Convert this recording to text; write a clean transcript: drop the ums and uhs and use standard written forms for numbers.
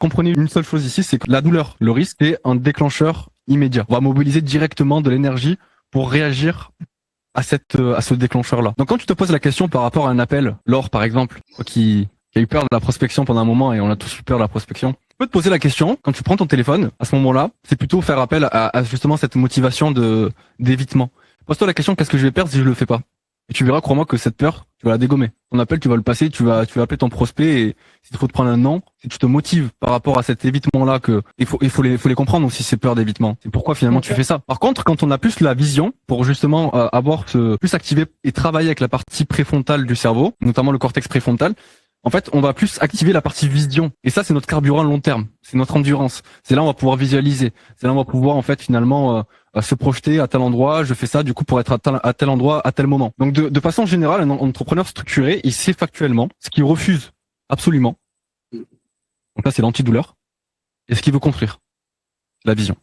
Comprenez une seule chose ici, c'est que la douleur, le risque, est un déclencheur immédiat. On va mobiliser directement de l'énergie pour réagir à ce déclencheur-là. Donc quand tu te poses la question par rapport à un appel, Laure par exemple, qui a eu peur de la prospection pendant un moment et on a tous eu peur de la prospection, tu peux te poser la question, quand tu prends ton téléphone, à ce moment-là, c'est plutôt faire appel à justement cette motivation d'évitement. Pose-toi la question, qu'est-ce que je vais perdre si je le fais pas? Et tu verras, crois-moi, que cette peur, tu vas la dégommer. Ton appel, tu vas le passer, tu vas appeler ton prospect et s'il faut te prendre un non, si tu te motives par rapport à cet évitement-là, que il faut les comprendre aussi, ces peurs d'évitement. C'est pourquoi finalement tu fais ça. Par contre, quand on a plus la vision pour justement plus activer et travailler avec la partie préfrontale du cerveau, notamment le cortex préfrontal, en fait, on va plus activer la partie vision. Et ça, c'est notre carburant long terme. C'est notre endurance. C'est là où on va pouvoir visualiser. C'est là où on va pouvoir, en fait, finalement, se projeter à tel endroit. Je fais ça, du coup, pour être à tel endroit, à tel moment. Donc, de façon générale, un entrepreneur structuré, il sait factuellement ce qu'il refuse absolument. Donc là, c'est l'antidouleur. Et ce qu'il veut construire. La vision.